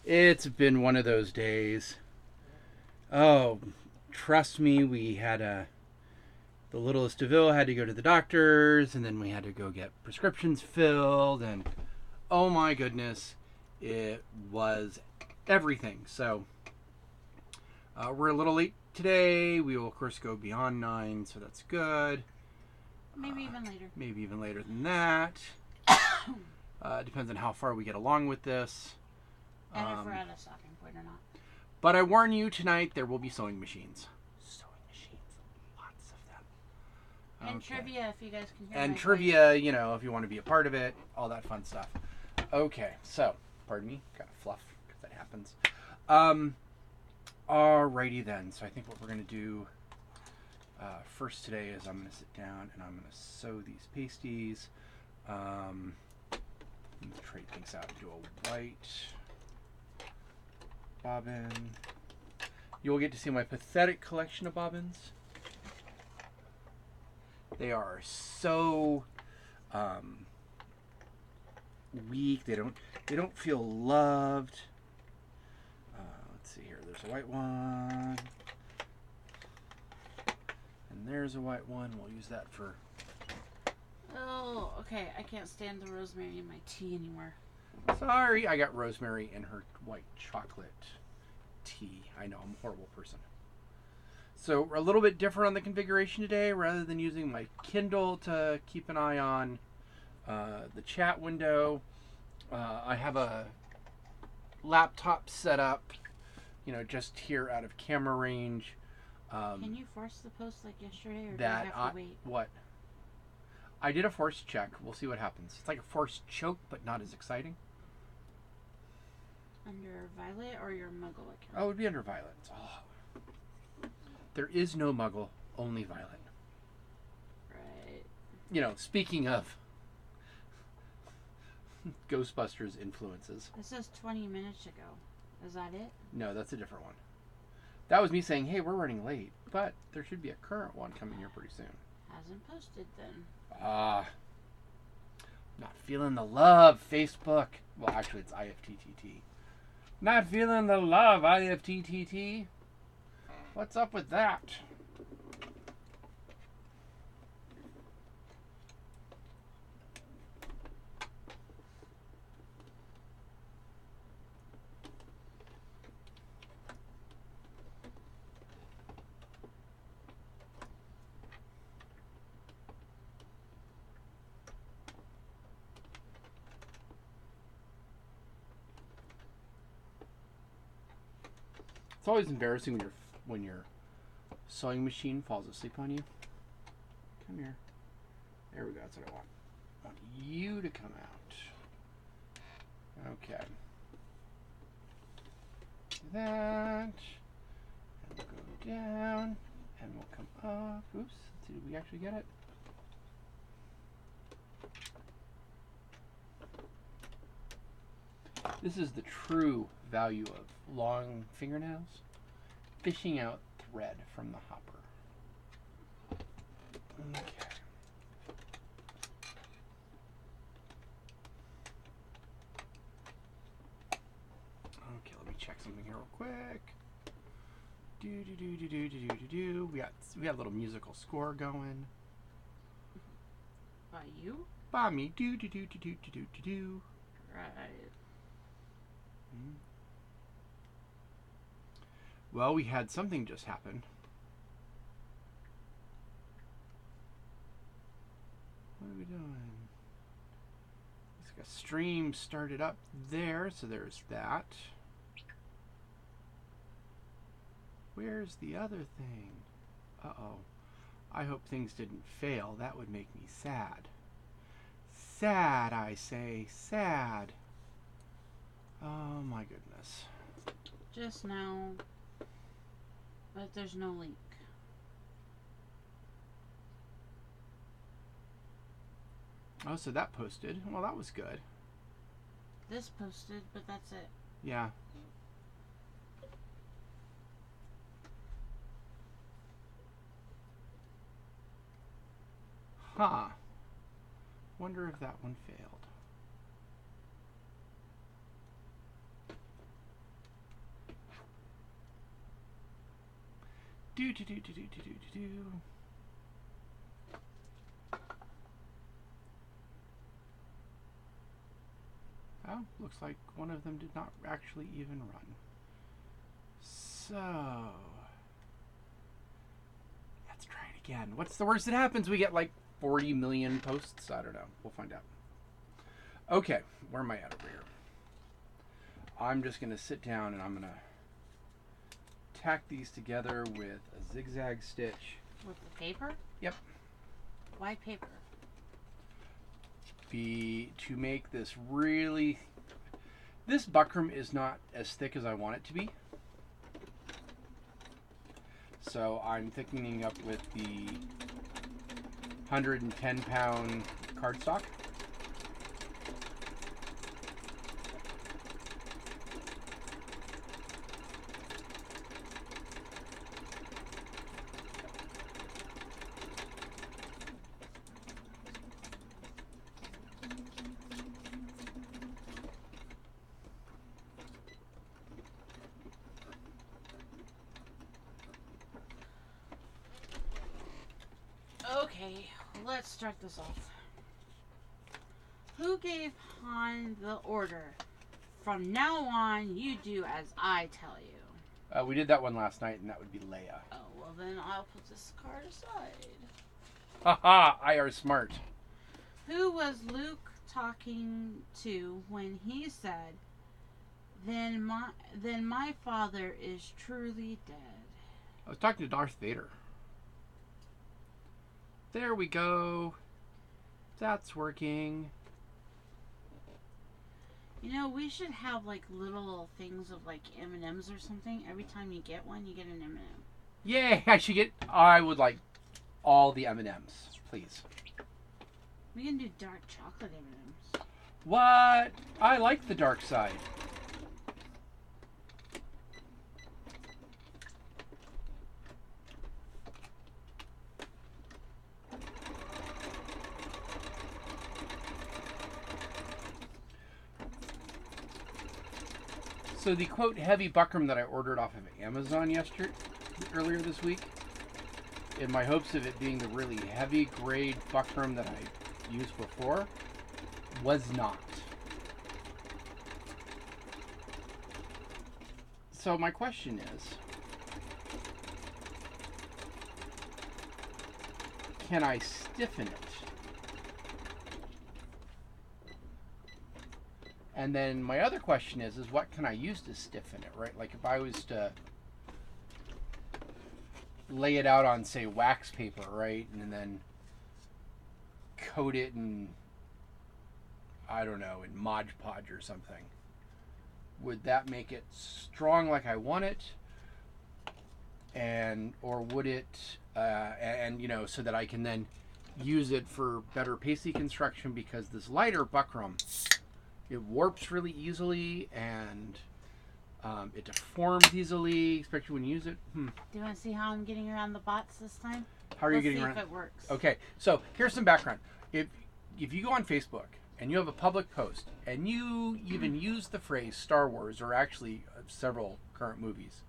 It's been one of those days. Oh, trust me, the littlest DeVille had to go to the doctors, and then we had to go get prescriptions filled, and oh my goodness, it was everything. So we're a little late today. We will of course go beyond 9, so that's good. Maybe even later. Maybe even later than that. Depends on how far we get along with this. And if we're at a stopping point or not. But I warn you, tonight there will be sewing machines. Sewing machines. Lots of them. And trivia, if you guys can hear. And trivia, voice. If you want to be a part of it, all that fun stuff. Okay, so, pardon me, got a fluff, because that happens. Alrighty then, so I think what we're going to do first today is I'm going to sit down and I'm going to sew these pasties. Let me trade things out. Do a white bobbin. You'll get to see my pathetic collection of bobbins. They are so weak. They don't feel loved. Let's see here. There's a white one, and there's a white one. We'll use that for. Oh, okay. I can't stand the rosemary in my tea anymore. Sorry, I got rosemary in her white chocolate tea. I know, I'm a horrible person. So we're a little bit different on the configuration today. Rather than using my Kindle to keep an eye on the chat window, I have a laptop set up, just here out of camera range. Can you force the post like yesterday, or do I have to wait? What? I did a force check. We'll see what happens. It's like a force choke, but not as exciting. Under Violet or your Muggle account? Oh, it would be under Violet. Oh. There is no Muggle, only Violet. Right. Speaking of Ghostbusters influences. This says 20 minutes ago. Is that it? No, that's a different one. That was me saying, hey, we're running late, but there should be a current one coming here pretty soon. Hasn't posted then. Not feeling the love, Facebook. Well, actually, it's IFTTT. Not feeling the love, IFTTT. What's up with that? It's always embarrassing when your sewing machine falls asleep on you. Come here. There we go. That's what I want. I want you to come out. Okay. Do that. And we'll go down. And we'll come up. Oops. Let's see, did we actually get it? This is the true value of long fingernails. Fishing out thread from the hopper. Okay. Okay, let me check something here real quick. Do. We got a little musical score going. By you? By me. Do. Right. Well, we had something just happen. What are we doing? It's like a stream started up there, so there's that. Where's the other thing? Uh-oh. I hope things didn't fail. That would make me sad. Sad, I say. Sad. Oh my goodness. Just now. But there's no link. Oh, so that posted. Well, that was good. This posted, but that's it. Yeah. Huh. Wonder if that one failed. Do do do do do do do do. Oh, looks like one of them did not actually even run. So let's try it again. What's the worst that happens? We get like 40 million posts. I don't know. We'll find out. Okay, where am I at over here? I'm just gonna sit down and I'm gonna tack these together with a zigzag stitch. With the paper? Yep. Why paper? To make this really... This buckram is not as thick as I want it to be. So I'm thickening up with the 110 pound cardstock. Okay, let's start this off. Who gave Han the order? From now on, you do as I tell you. We did that one last night, and that would be Leia. Oh, well then I'll put this card aside. Haha, I are smart. Who was Luke talking to when he said, then my father is truly dead? I was talking to Darth Vader. There we go. That's working. You know, we should have like little things of like M&Ms or something. Every time you get one, you get an M&M. Yay! I would like all the M&Ms, please. We can do dark chocolate M&Ms. What? I like the dark side. So the quote heavy buckram that I ordered off of Amazon earlier this week, in my hopes of it being the really heavy grade buckram that I used before, was not. So my question is, can I stiffen it? And then my other question is what can I use to stiffen it, right? Like if I was to lay it out on, say, wax paper, right? And then coat it in, I don't know, in Mod Podge or something. Would that make it strong like I want it? Or would it, so that I can then use it for better pasty construction, because this lighter buckram, it warps really easily and it deforms easily, especially when you use it. Do you want to see how I'm getting around the bots this time? How are you getting Let's around? see if it works. Okay, so here's some background. If you go on Facebook and you have a public post and you even use the phrase Star Wars, or actually several current movies,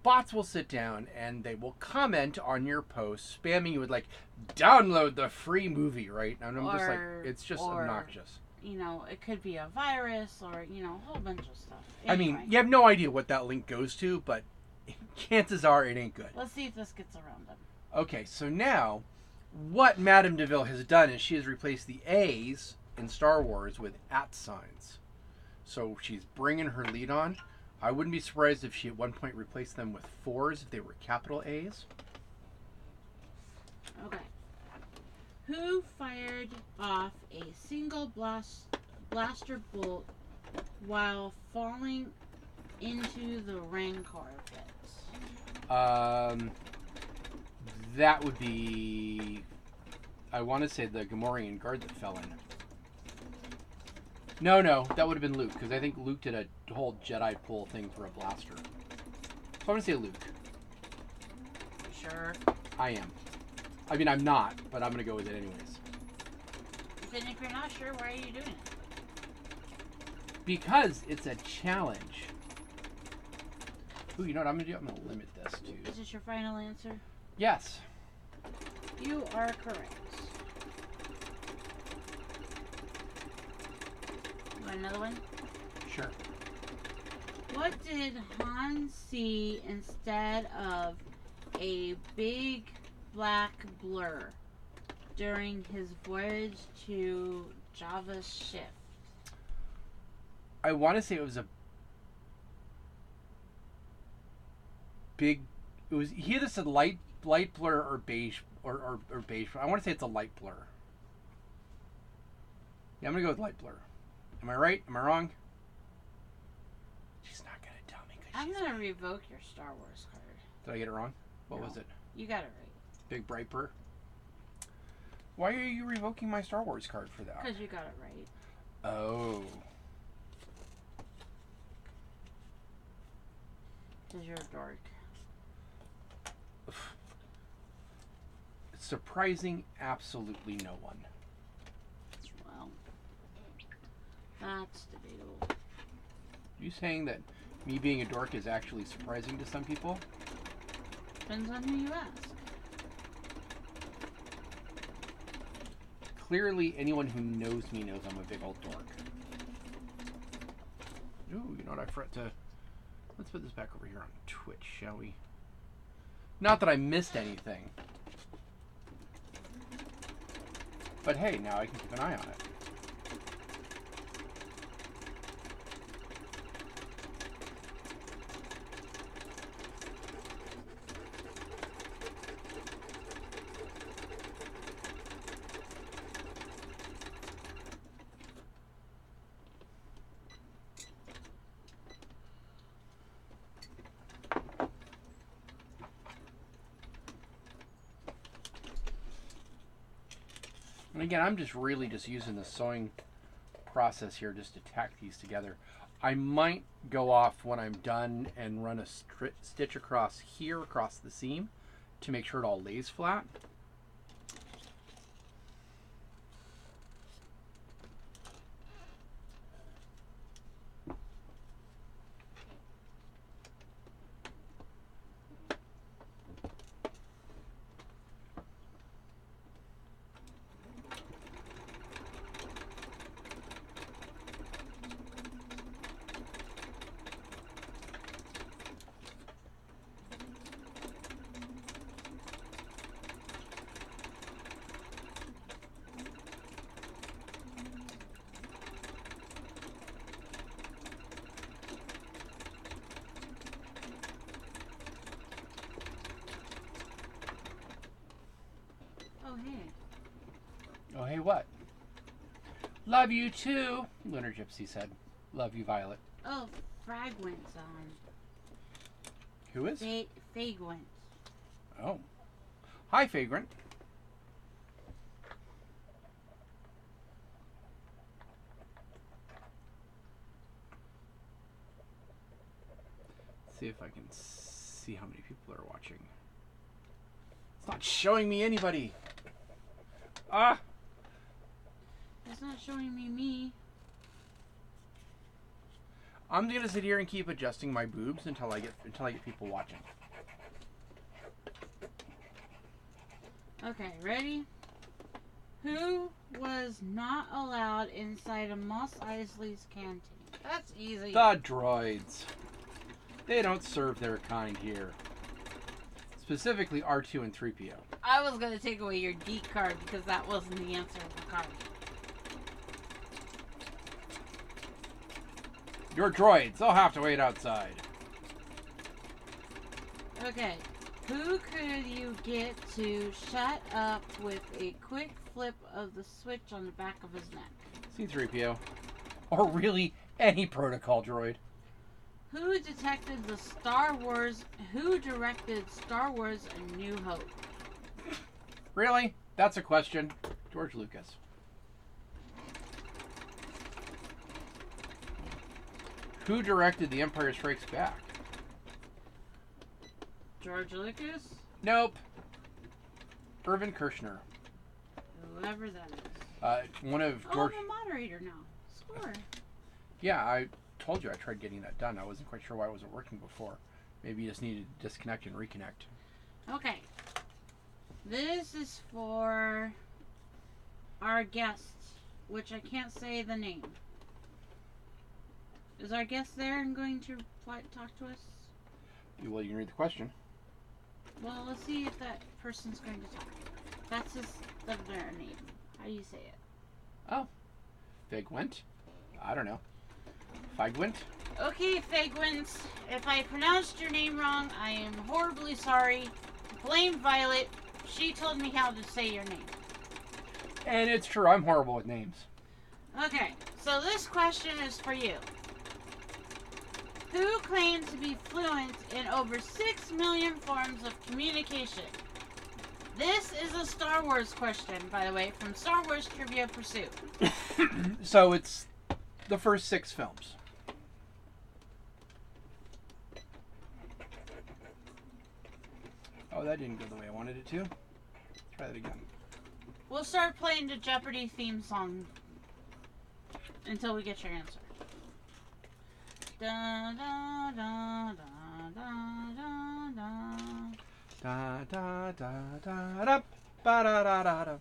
bots will sit down and they will comment on your post, spamming you with like, download the free movie, right? And I'm just like, it's just obnoxious. You know, it could be a virus or, you know, a whole bunch of stuff. Anyway. I mean, you have no idea what that link goes to, but chances are it ain't good. Let's see if this gets around them. Okay, so now what Madame DeVille has done is she has replaced the A's in Star Wars with @ signs. So she's bringing her lead on. I wouldn't be surprised if she at one point replaced them with 4s if they were capital A's. Okay. Who fired off a single blaster bolt while falling into the Rancor pit? That would be, I want to say, the Gamorrean guard that fell in. No, that would have been Luke, because I think Luke did a whole Jedi pull thing for a blaster. So I want to say Luke. Sure. I am. I mean, I'm not, but I'm going to go with it anyways. Then if you're not sure, why are you doing it? Because it's a challenge. Ooh, you know what I'm gonna do? I'm gonna limit this to. Is this your final answer? Yes. You are correct. You want another one? Sure. What did Han see instead of a big black blur during his voyage to Java's ship? I want to say it was a big. It was he either said light blur or beige or beige. I want to say it's a light blur. Yeah, I'm gonna go with light blur. Am I right? Am I wrong? She's not gonna tell me. I'm gonna revoke your Star Wars card. Did I get it wrong? What No. was it? You got it right. Big bright blur. Why are you revoking my Star Wars card for that? Because you got it right. Oh. Because you're a dork. Surprising absolutely no one. Well, that's debatable. You saying that me being a dork is actually surprising to some people? Depends on who you ask. Clearly, anyone who knows me knows I'm a big old dork. Ooh, you know what? I forgot to... Let's put this back over here on Twitch, shall we? Not that I missed anything. But hey, now I can keep an eye on it. And again, I'm just really just using the sewing process here just to tack these together. I might go off when I'm done and run a stitch across here, across the seam, to make sure it all lays flat. Oh, hey. Oh, hey, what? Love you too, Lunar Gypsy said. Love you, Violet. Oh, Fragment's on. Who is? Vagrant. Oh. Hi, Vagrant. See if I can see how many people are watching. It's not showing me anybody. Ah! It's not showing me. I'm gonna sit here and keep adjusting my boobs until I get people watching. Okay, ready? Who was not allowed inside of Mos Eisley's canteen? That's easy. The droids. They don't serve their kind here. Specifically R2 and 3PO. I was going to take away your geek card because that wasn't the answer of the card. Your droids, they'll have to wait outside. Okay. Who could you get to shut up with a quick flip of the switch on the back of his neck? C-3PO. Or really, any protocol droid. Who detected the Star Wars... Who directed Star Wars A New Hope? Really? That's a question. George Lucas. Who directed The Empire Strikes Back? George Lucas? Nope. Irvin Kershner. Whoever that is. One of Oh, George... I'm a moderator now. Score. Yeah, I told you I tried getting that done. I wasn't quite sure why it wasn't working before. Maybe you just need to disconnect and reconnect. Okay. This is for our guest, which I can't say the name. Is our guest there and going to talk to us? Well, you can read the question. Well, let's see if that person's going to talk. That's their name. How do you say it? Oh. Figwent? I don't know. Figwent? Okay, Figwent. If I pronounced your name wrong, I am horribly sorry. Blame Violet. She told me how to say your name. And it's true, I'm horrible with names. Okay, so this question is for you. Who claimed to be fluent in over 6 million forms of communication? This is a Star Wars question, by the way, from Star Wars Trivia Pursuit. So it's the first 6 films. Oh, that didn't go the way I wanted it to. Try that again. We'll start playing the Jeopardy theme song until we get your answer. Da da da da da da da. Da da da da da ba da da da da.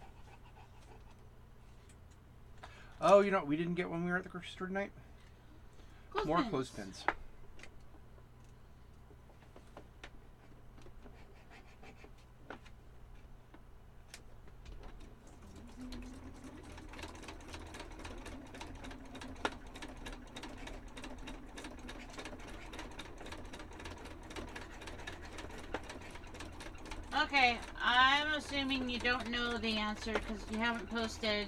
Oh, you know what we didn't get when we were at the grocery store tonight? More clothespins. Okay, I'm assuming you don't know the answer because you haven't posted,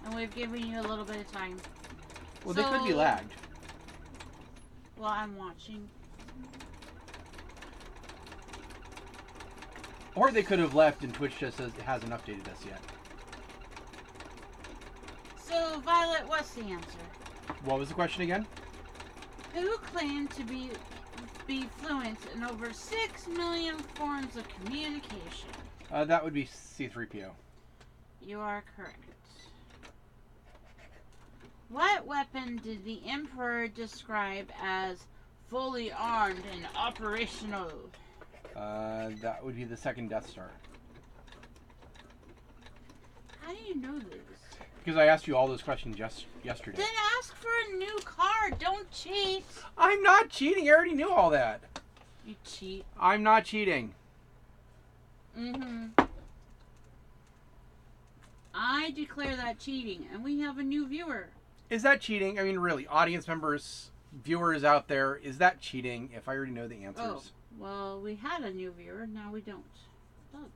and we've given you a little bit of time. Well, they could be lagged. Well, I'm watching. Or they could have left and Twitch just hasn't updated us yet. So, Violet, what's the answer? What was the question again? Who claimed to be fluent in over 6 million forms of communication? That would be C-3PO. You are correct. What weapon did the Emperor describe as fully armed and operational? That would be the second Death Star. How do you know this? Because I asked you all those questions yesterday. Then ask for a new card. Don't cheat. I'm not cheating. I already knew all that. You cheat. I'm not cheating. Mm-hmm. I declare that cheating, and we have a new viewer. Is that cheating? I mean, really, audience members, viewers out there, is that cheating if I already know the answers? Oh, well, we had a new viewer. Now we don't. That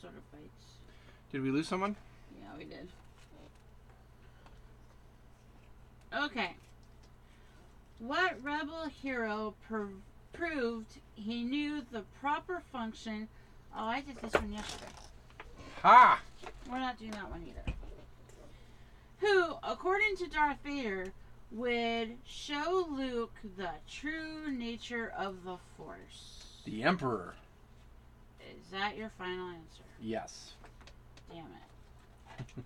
sort of bites. Did we lose someone? Yeah, we did. Okay. What rebel hero proved he knew the proper function? Oh, I did this one yesterday. Ha! We're not doing that one either. Who, according to Darth Vader, would show Luke the true nature of the Force? The Emperor. Is that your final answer? Yes. Damn it.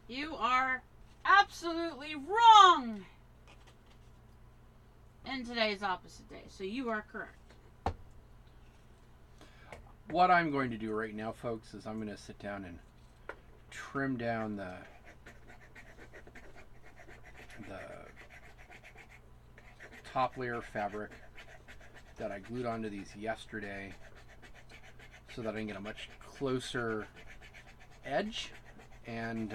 You are absolutely wrong in today's opposite day. So you are correct. What I'm going to do right now, folks, is I'm going to sit down and trim down the top layer of fabric that I glued onto these yesterday so that I can get a much closer edge, and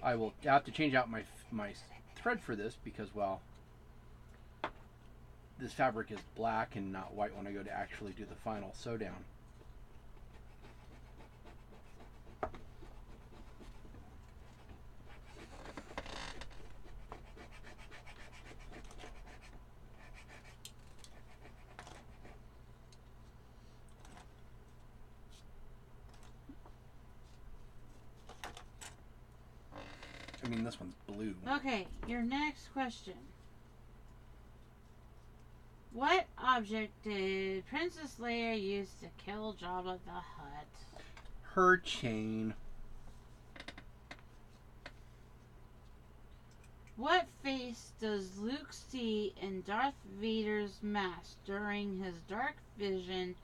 I will have to change out my thread for this because, well, this fabric is black and not white when I go to actually do the final sew down. I mean, this one's blue. Okay, your next question. What object did Princess Leia use to kill Jabba the Hutt? What face does Luke see in Darth Vader's mask during his dark vision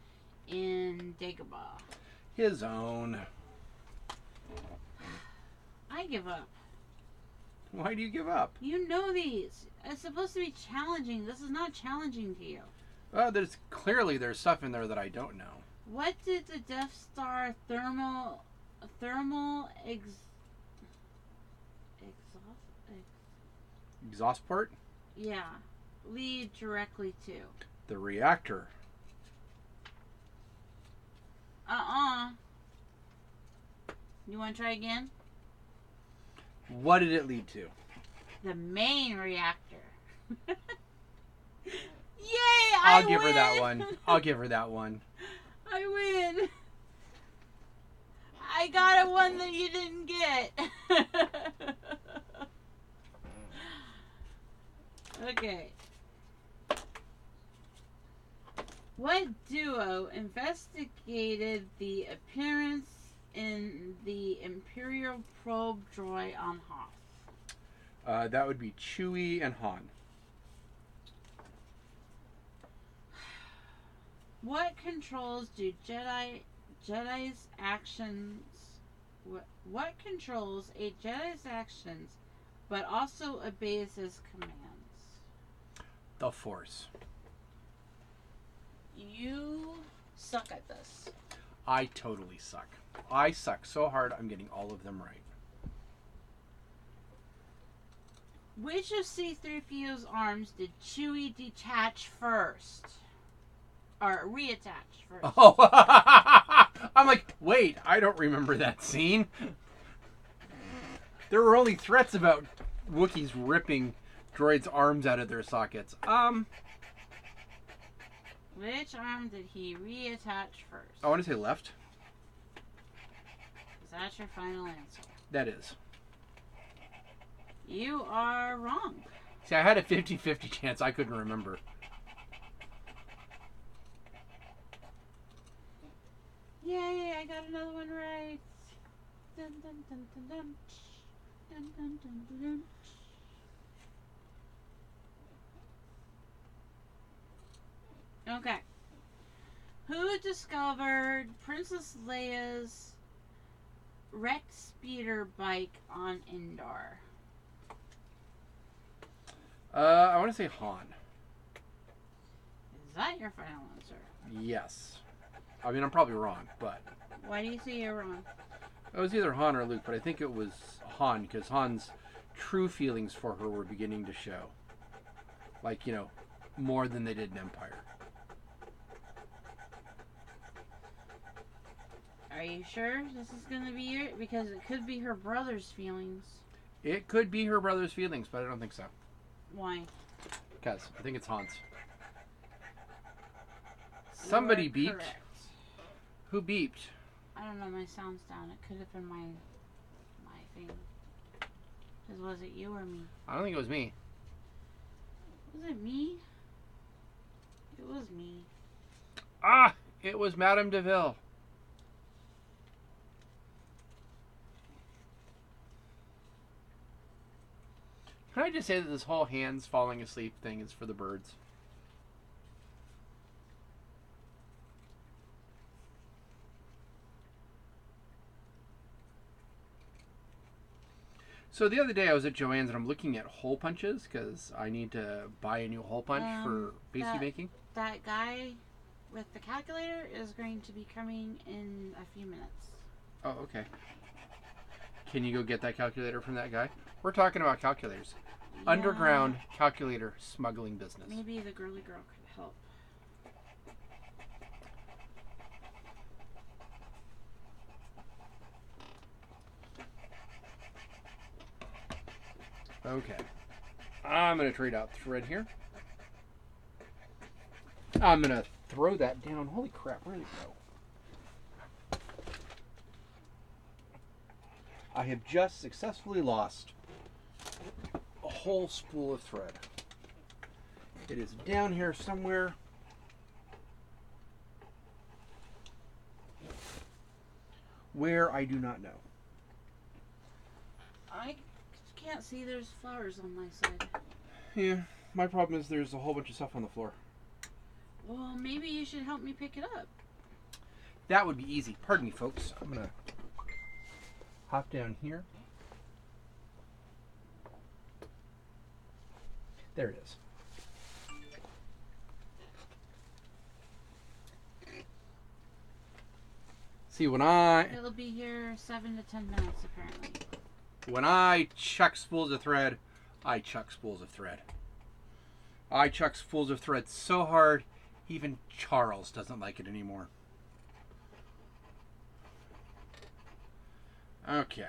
in Dagobah? His own. I give up. Why do you give up? You know these. It's supposed to be challenging. This is not challenging to you. There's stuff in there that I don't know. What did the Death Star thermal Exhaust port? yeah, lead directly to? The reactor. You want to try again? What did it lead to? The main reactor. Yay! I'll give her that one. I'll give her that one. I win. I got a one that you didn't get. Okay. What duo investigated the appearance in the Imperial probe droid on Hoth? That would be Chewie and Han. What controls do Jedi's actions? What controls a Jedi's actions, but also obeys his commands? The Force. You suck at this. I totally suck. I suck so hard I'm getting all of them right. Which of C-3PO's arms did Chewie detach first? Or reattach first? Oh, I'm like, wait, I don't remember that scene. There were only threats about Wookiees ripping droids' arms out of their sockets. Which arm did he reattach first? I want to say left. Is that your final answer? That is. You are wrong. See, I had a 50-50 chance. I couldn't remember. Yay, I got another one right. Dun, dun, dun, dun, dun. Dun, dun, dun, dun, dun. Okay. Who discovered Princess Leia's wrecked speeder bike on Endor? I want to say Han. Is that your final answer? Yes. I mean, I'm probably wrong, but... Why do you say you're wrong? It was either Han or Luke, but I think it was Han, because Han's true feelings for her were beginning to show. Like, you know, more than they did in Empire. Are you sure this is going to be it? Because it could be her brother's feelings. It could be her brother's feelings, but I don't think so. Why? Because I think it's Han's. Somebody beeped. Correct. Who beeped? I don't know, my sound's down. It could have been my thing. Because was it you or me? I don't think it was me. Was it me? It was me. Ah! It was Madame DeVille. Can I just say that this whole hands falling asleep thing is for the birds? So the other day I was at Joann's and I'm looking at hole punches because I need to buy a new hole punch for pasty making. That guy with the calculator is going to be coming in a few minutes. Oh, okay. Can you go get that calculator from that guy? We're talking about calculators. Yeah. Underground calculator smuggling business. Maybe the girly girl could help. Okay. I'm going to trade out thread here. I'm going to throw that down. Holy crap, where did it go? I have just successfully lost a whole spool of thread. It is down here somewhere. Where I do not know. I can't see. There's flowers on my side. Yeah, my problem is there's a whole bunch of stuff on the floor. Well, maybe you should help me pick it up. That would be easy. Pardon me, folks. I'm going to hop down here. There it is. See, It'll be here 7 to 10 minutes, apparently. When I chuck spools of thread, I chuck spools of thread. I chuck spools of thread so hard, even Charles doesn't like it anymore. Okay.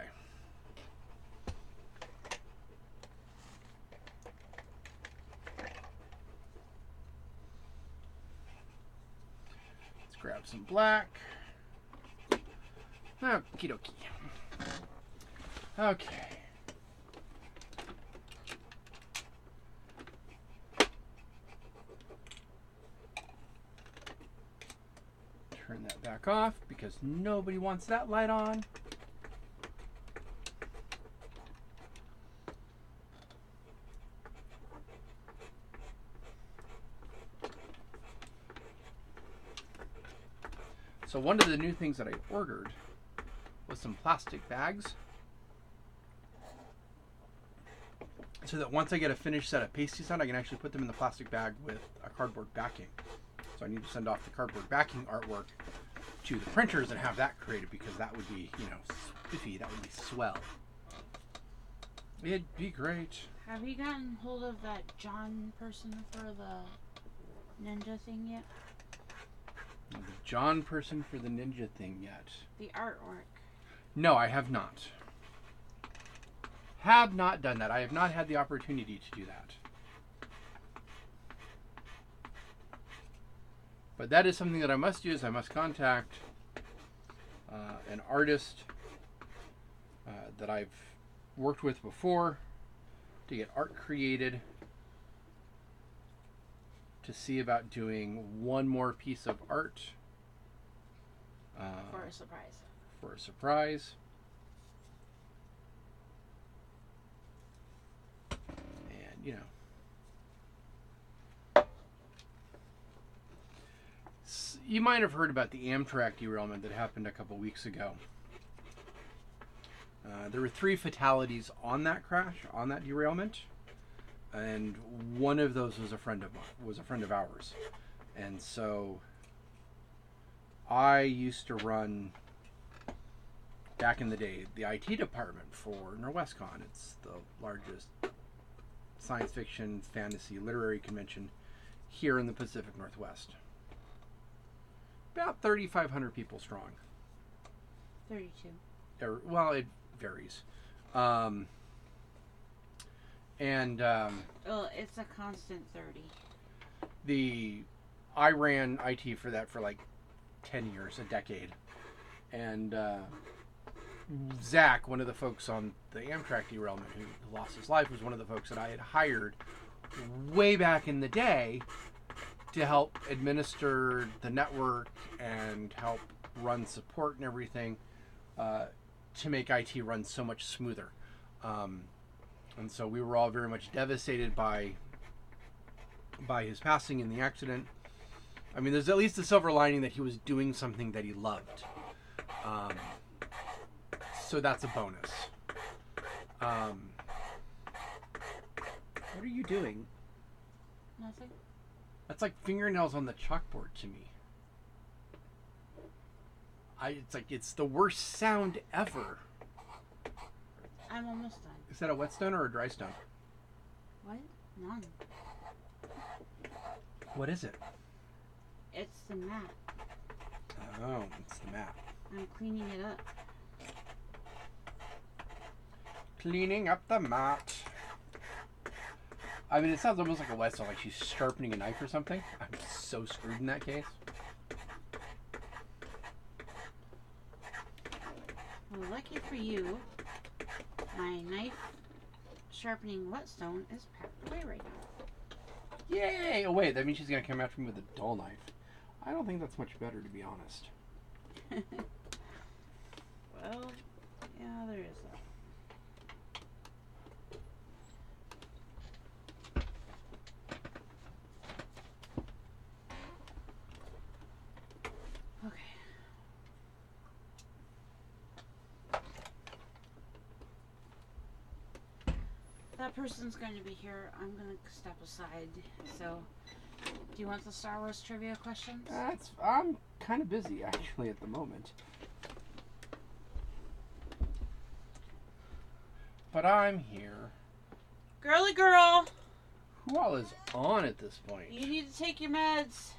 Let's grab some black. Okie dokie. Okay. Turn that back off because nobody wants that light on. So one of the new things that I ordered was some plastic bags, so that once I get a finished set of pasties on, I can actually put them in the plastic bag with a cardboard backing. So I need to send off the cardboard backing artwork to the printers and have that created, because that would be, you know, spiffy. That would be swell. It'd be great. Have you gotten hold of that John person for the ninja thing yet? The John person for the ninja thing yet? The artwork. No, I have not. Have not done that. I have not had the opportunity to do that. But that is something that I must do. Is I must contact an artist that I've worked with before to get art created, to see about doing one more piece of art for a surprise. For a surprise. And, you know, you might have heard about the Amtrak derailment that happened a couple weeks ago. There were 3 fatalities on that crash, on that derailment, and one of those was a friend of ours. And so I used to run, back in the day, the IT department for NorwestCon. It's the largest science fiction, fantasy, literary convention here in the Pacific Northwest. About 3,500 people strong. 32. Well, it varies. Well, it's a constant 30. I ran IT for that for like 10 years, a decade. And Zach, one of the folks on the Amtrak derailment who lost his life, was one of the folks that I had hired way back in the day to help administer the network and help run support and everything, to make IT run so much smoother. And so we were all very much devastated by his passing in the accident. I mean, there's at least a silver lining that he was doing something that he loved. So that's a bonus. What are you doing? Nothing. That's like fingernails on the chalkboard to me. It's the worst sound ever. I'm almost done. Is that a whetstone or a dry stone? What? None. What is it? It's the mat. Oh, it's the mat. I'm cleaning it up. Cleaning up the mat. I mean, it sounds almost like a whetstone, like she's sharpening a knife or something. I'm so screwed in that case. Well, lucky for you, my knife sharpening whetstone is packed away right now. Yay! Oh wait, that means she's gonna come after me with a dull knife. I don't think that's much better, to be honest. Well, yeah, there is that. that person's going to be here, I'm going to step aside. So, do you want the Star Wars trivia questions? I'm kind of busy actually at the moment. But I'm here. Girly girl! Who all is on at this point? You need to take your meds.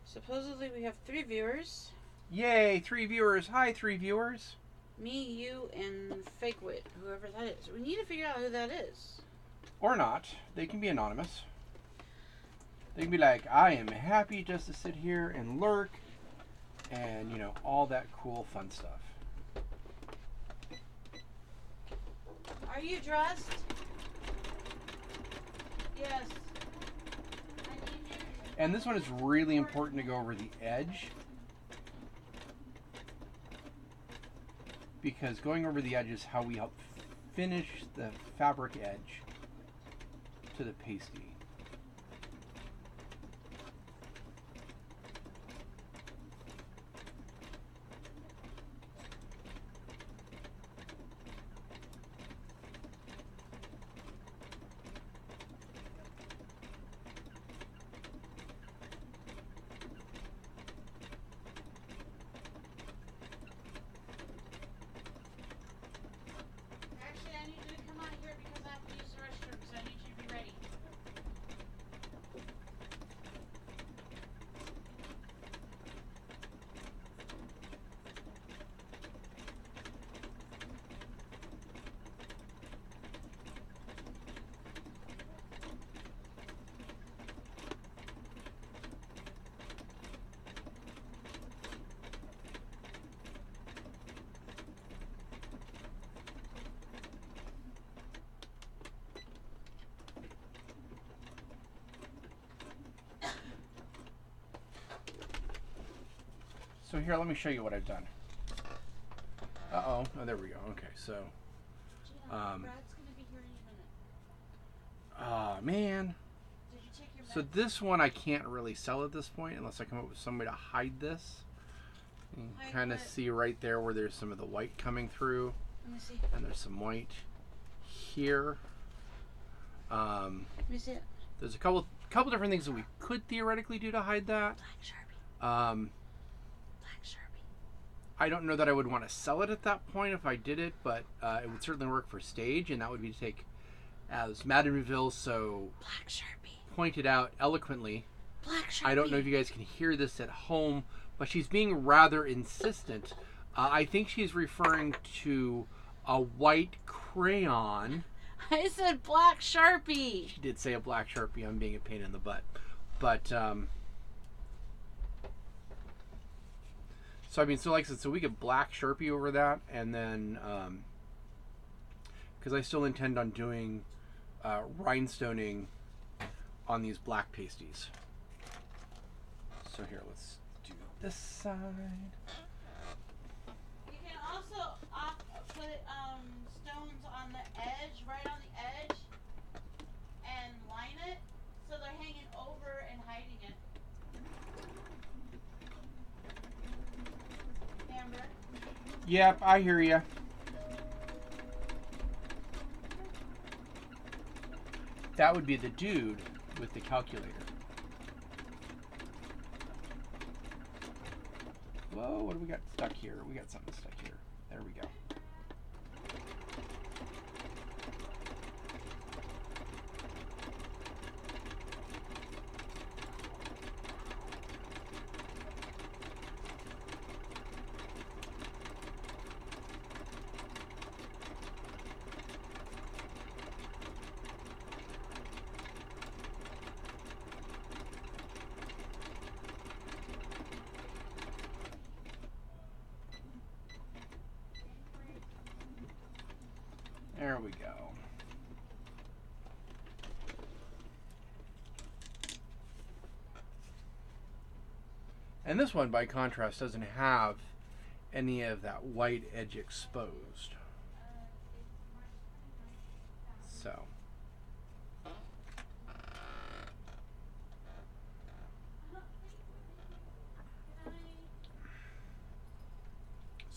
Supposedly we have 3 viewers. Yay, 3 viewers. Hi, 3 viewers. Me, you, and Fake Wit, whoever that is. We need to figure out who that is. Or not. They can be anonymous. They can be like, I am happy just to sit here and lurk and, you know, all that cool fun stuff. Are you dressed? Yes. And this one is really important to go over the edge. Because going over the edge is how we help finish the fabric edge to the pasty. Actually, I need you to come out here because I have to use the restroom, so I need you to be ready. So here, let me show you what I've done. Uh-oh. Oh, there we go. Okay, so... Brad's gonna be here in a minute. Ah, man. Did you take your So meds? this one I can't really sell at this point unless I come up with some way to hide this. You Hide can kind of what? see right there where there's some of the white coming through. Let me see. And there's some white here. Let me see it. There's a couple different things that we could theoretically do to hide that. Black Sharpie. Black Sharpie. I don't know that I would want to sell it at that point if I did it, but it would certainly work for stage, and that would be to take, as Madame Reville so Black Sharpie. pointed out eloquently. Black Sharpie. I don't know if you guys can hear this at home, but she's being rather insistent. I think she's referring to a white crayon. I said Black Sharpie. She did say a black Sharpie. I'm being a pain in the butt. But, so I mean, so like I said, so we could black Sharpie over that, and then, because I still intend on doing rhinestoning on these black pasties. So here, let's do this side. You can also put stones on the edge, right on the edge, and line it so they're hanging over and hiding it. Amber? Yep, I hear ya. That would be the dude with the calculator. Whoa, what do we got stuck here? We got something stuck here. There we go. There we go. And this one, by contrast, doesn't have any of that white edge exposed. So.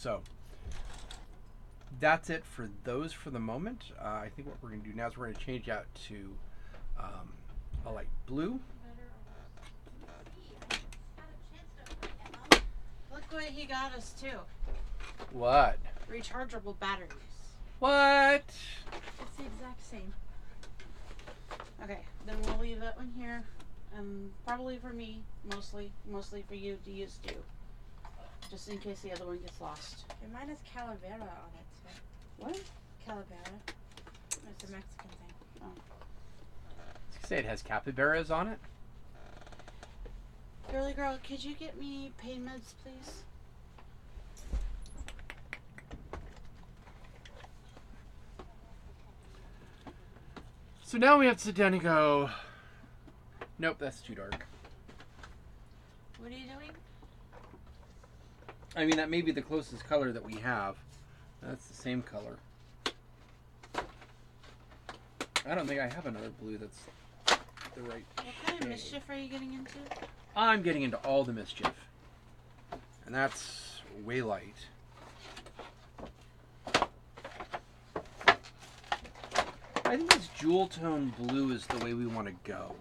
So that's it for those for the moment. I think what we're going to do now is we're going to change out to a light blue. Look what he got us too. What? Rechargeable batteries. What? It's the exact same. Okay, then we'll leave that one here. Probably for me, mostly for you to use too. Just in case the other one gets lost. And mine has calavera on it too. What? Calavera. It's a Mexican thing. Oh. You say it has capybaras on it? Girly girl, could you get me pain meds, please? So now we have to sit down and go, nope, that's too dark. What are you doing? I mean, that may be the closest color that we have. That's the same color. I don't think I have another blue that's the right What kind of shade. mischief are you getting into? I'm getting into all the mischief. And that's way light. I think this jewel tone blue is the way we want to go.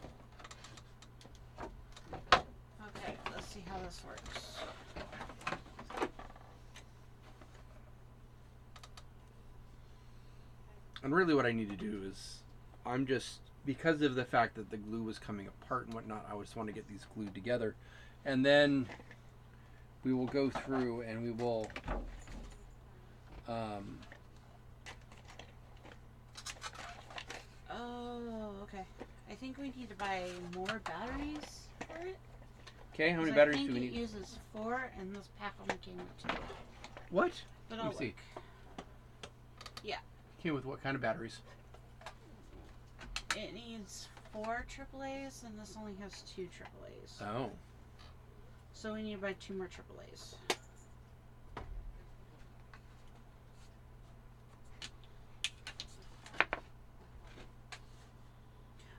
Okay, let's see how this works. And really what I need to do is, I'm just, because of the fact that the glue was coming apart and whatnot, I just want to get these glued together. And then we will go through and we will Oh, okay. I think we need to buy more batteries for it. okay, how many 'Cause batteries I do think we it need? uses 4, and this pack only came with 2. What? But Let I'll me see. look. Yeah. Okay, with what kind of batteries? It needs 4 AAAs, and this only has 2 AAAs. Oh. So we need to buy 2 more AAAs.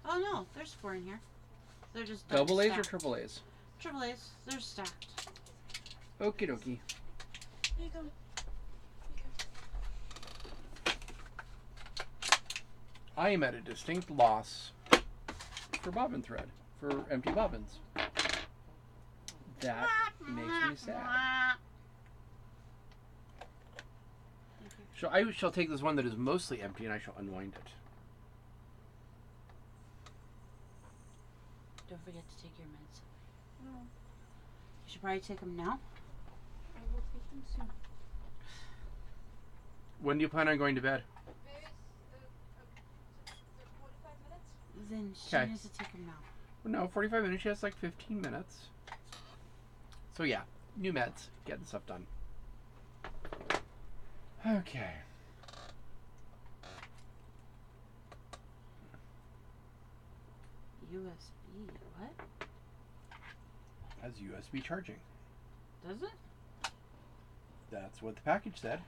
Oh no, there's 4 in here. They're just Double A's or stacked. triple A's? AAAs. They're stacked. Okie dokie. There you go. I am at a distinct loss for bobbin thread, for empty bobbins. That makes me sad. So I shall take this one that is mostly empty and I shall unwind it. Don't forget to take your meds. No, You should probably take them now. I will take them soon. When do you plan on going to bed? 45 minutes? Then she Okay. needs to take them now. No, 45 minutes. She has like 15 minutes. So yeah, new meds. Getting stuff done. Okay. USB. What? Has USB charging. Does it? That's what the package said.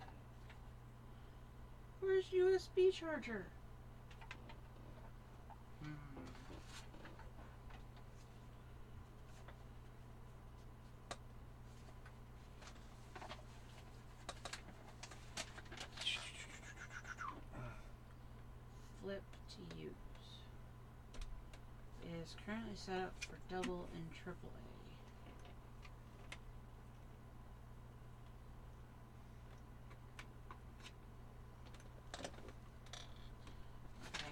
Where's USB charger? Flip to use. It is currently set up for double and triple A.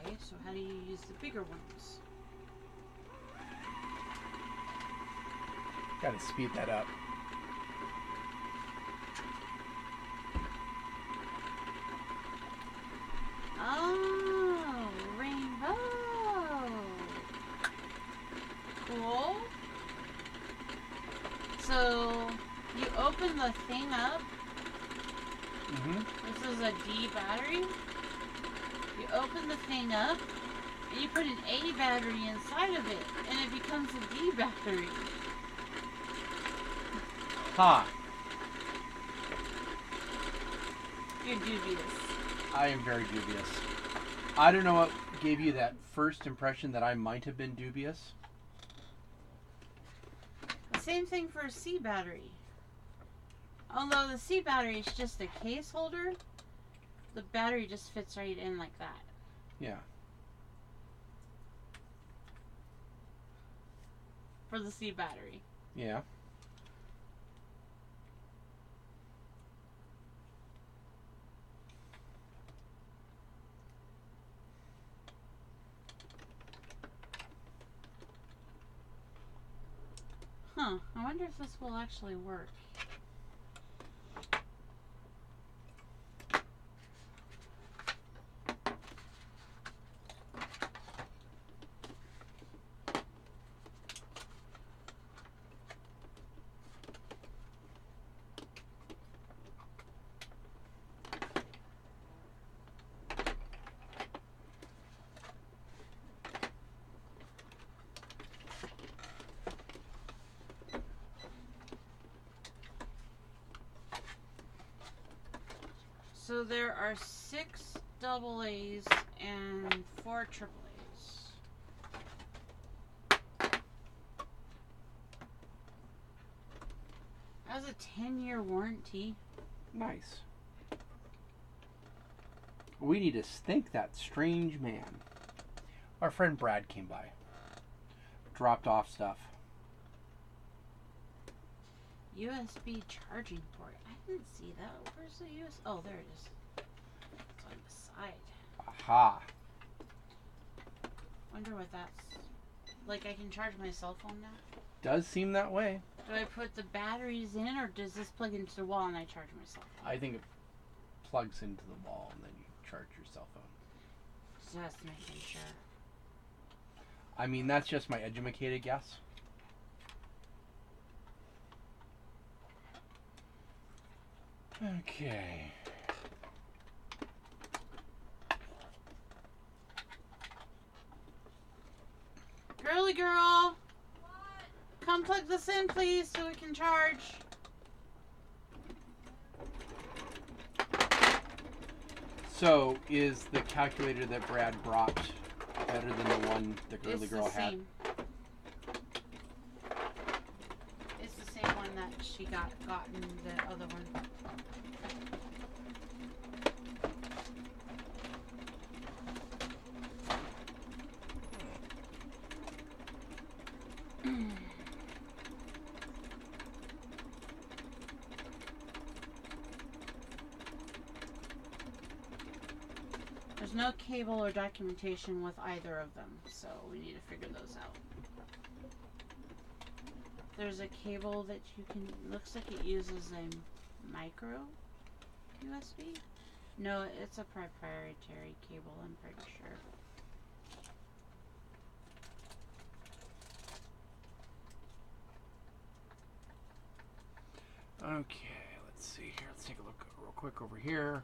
Okay, so how do you use the bigger ones? Gotta speed that up. Oh, rainbow. Cool. So you open the thing up. Mm-hmm. This is a D battery. You open the thing up and you put an A battery inside of it and it becomes a D battery. Ha! You're dubious. I am very dubious. I don't know what gave you that first impression that I might have been dubious. The same thing for a C battery. Although the C battery is just a case holder, the battery just fits right in like that. Yeah. For the C battery. Yeah. Huh. I wonder if this will actually work. So there are 6 double A's and 4 triple A's. That has a 10-year warranty. Nice. We need to thank that strange man. Our friend Brad came by. Dropped off stuff. USB charging port. I didn't see that. Where's the USB? Oh, there it is. It's on the side. Aha. Wonder what that's. Like, I can charge my cell phone now? Does seem that way. Do I put the batteries in, or does this plug into the wall and I charge my cell phone? I think it plugs into the wall and then you charge your cell phone. Just making sure. I mean, that's just my educated guess. Okay. Girly girl! Come plug this in, please, so we can charge. So, is the calculator that Brad brought better than the one the girly It's girl the had? same. It's the same one that she gotten the other one. There's no cable or documentation with either of them, so we need to figure those out. There's a cable that you can, looks like it uses a micro USB? No, it's a proprietary cable, I'm pretty sure. Okay, let's see here. Let's take a look real quick over here.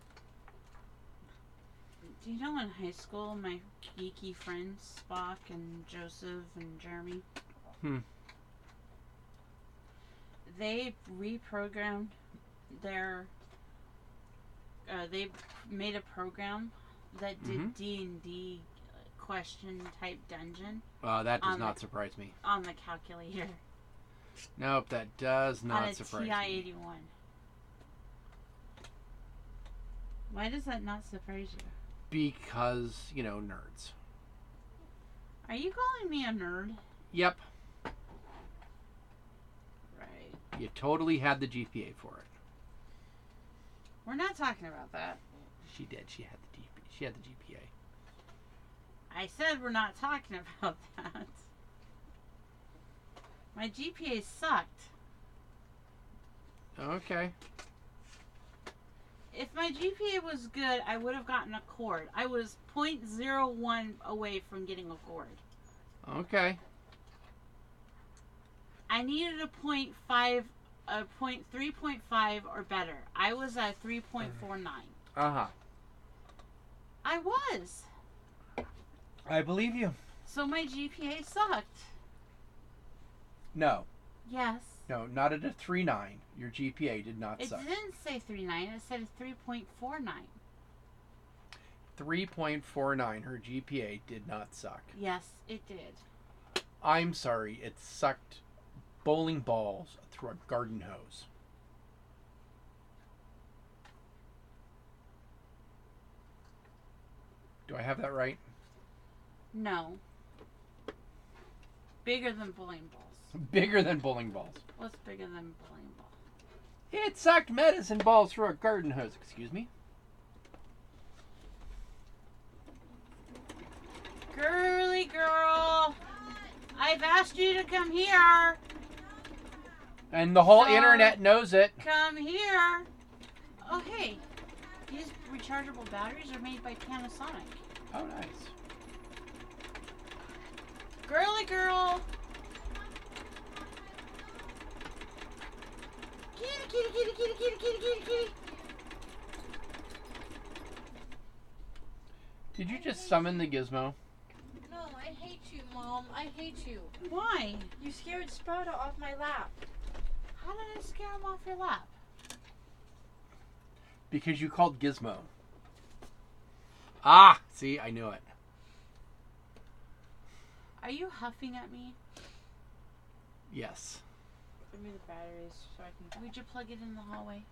Do you know in high school my geeky friends, Spock and Joseph and Jeremy? They reprogrammed their. They made a program that did D&D question type dungeon. That does not surprise me. On the calculator. Nope, that does not surprise me. On a TI-81. Why does that not surprise you? Because, you know, nerds. Are you calling me a nerd? Yep. Right. You totally had the GPA for it. We're not talking about that. She did. She had the GPA. I said we're not talking about that. My GPA sucked. Okay. If my GPA was good, I would have gotten a cord. I was 0.01 away from getting a cord. Okay. I needed a 3.5 or better. I was at 3.49. Uh-huh. I was. I believe you. So my GPA sucked. No. Yes. No, not at a 3.9. Your GPA did not suck. It didn't say 3.9. It said 3.49. 3.49. Her GPA did not suck. Yes, it did. I'm sorry. It sucked bowling balls through a garden hose. I have that right? No. Bigger than bowling balls. Bigger than bowling balls. What's bigger than bowling balls? It sucked medicine balls through a garden hose. Excuse me. Girly girl, I've asked you to come here. And the whole So- internet knows it. Come here. Oh, hey. These rechargeable batteries are made by Panasonic. Oh, nice. Girly girl. Kitty, kitty, kitty, kitty, kitty, kitty, kitty, kitty. Did you just summon the gizmo? No, I hate you, Mom. I hate you. Why? You scared Sprouta off my lap. How did I scare him off your lap? Because you called Gizmo. Ah, see, I knew it. Are you huffing at me? Yes. Give me the batteries so I can. Would you plug it in the hallway?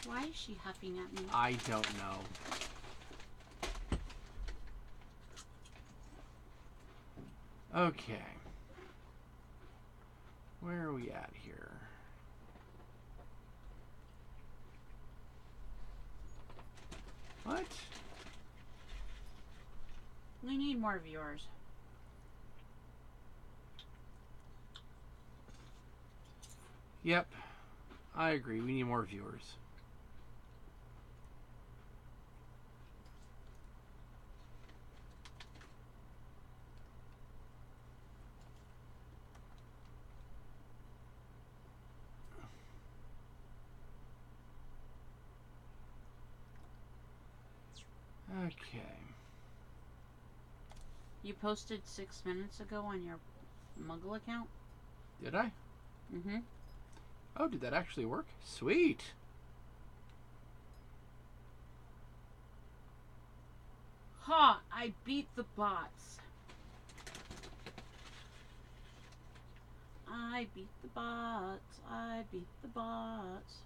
Why is she huffing at me? I don't know. Okay. Where are we at here? What? We need more viewers. Yep. I agree. We need more viewers. Okay. You posted 6 minutes ago on your Muggle account? Did I? Mm-hmm. Oh, did that actually work? Sweet. Ha! I beat the bots. I beat the bots. I beat the bots.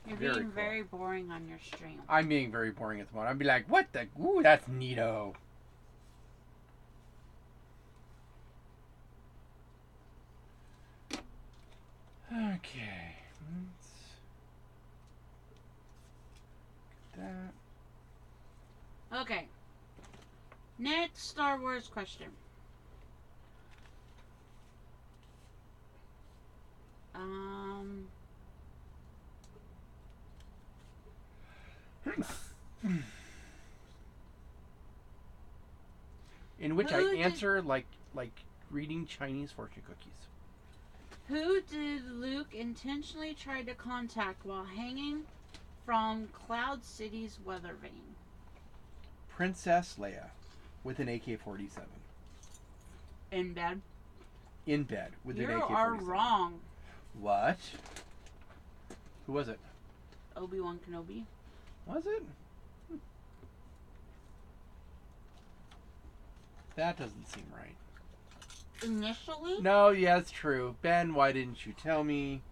You're Very being cool. very boring on your stream. I'm being very boring at the moment. I'd be like, what the? Ooh, that's neato. Okay. Let's get that. Okay. Next Star Wars question. In which Who I did- answer like reading Chinese fortune cookies. Who did Luke intentionally try to contact while hanging from Cloud City's weather vane? Princess Leia with an AK-47 In bed. in bed with an You AK-47. are wrong, What? Who was it? Obi-Wan Kenobi. Was it? That doesn't seem right. Initially? No, yeah, it's true. Ben, why didn't you tell me?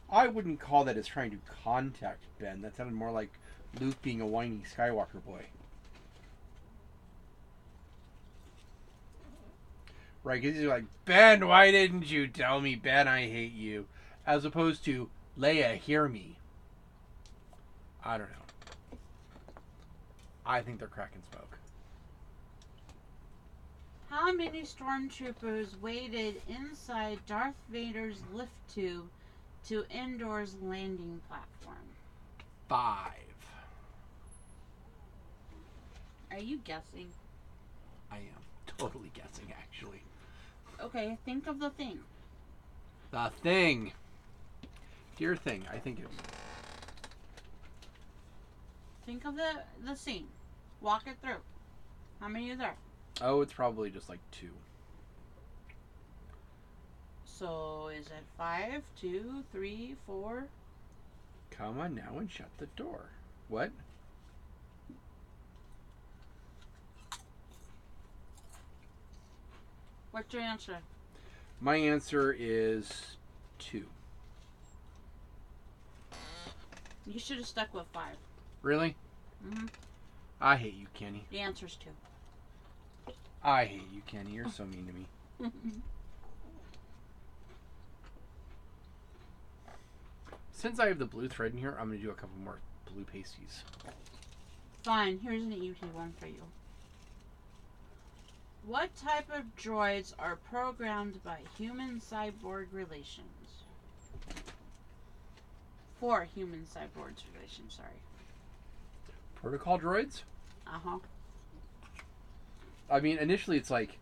I wouldn't call that as trying to contact Ben. That sounded more like Luke being a whiny Skywalker boy. Right, because he's like, Ben, why didn't you tell me? Ben, I hate you. As opposed to, Leia, hear me. I don't know. I think they're cracking smoke. How many stormtroopers waited inside Darth Vader's lift tube to Endor's landing platform? 5. Are you guessing? I am totally guessing, actually. Okay, think of the thing. The Thing. Dear Thing, I think it was. Think of the scene. Walk it through. How many are there? Oh, it's probably just like 2. So is it 5, 2, 3, 4? Come on now and shut the door. What? What's your answer? My answer is 2. You should have stuck with 5. Really? Mm-hmm. I hate you, Kenny. The answer's 2. I hate you, Kenny. You're so mean to me. Since I have the blue thread in here, I'm going to do a couple more blue pasties. Fine, here's an easy one for you. What type of droids are programmed by human-cyborg relations? For human-cyborg relations, sorry. Protocol droids? Uh-huh. I mean, initially it's like,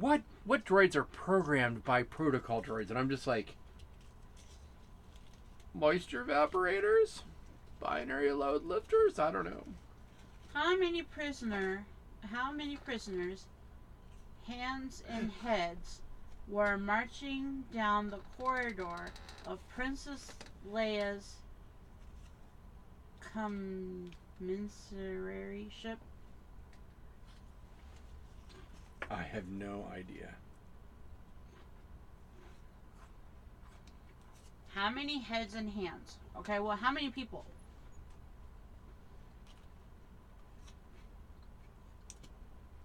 what droids are programmed by protocol droids? And I'm just like, moisture evaporators? Binary load lifters? I don't know. How many prisoners, hands and heads, were marching down the corridor of Princess Leia's commissary ship? I have no idea. How many heads and hands? Okay, well, how many people?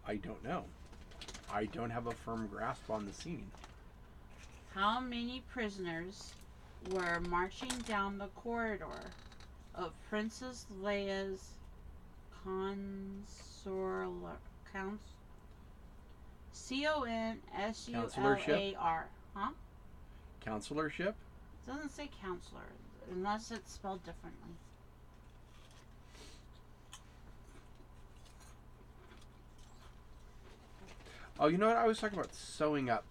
I don't know. I don't have a firm grasp on the scene. How many prisoners were marching down the corridor of Princess Leia's Consular? Huh? Counselorship? It doesn't say counselor, unless it's spelled differently. Oh, you know what? I was talking about sewing up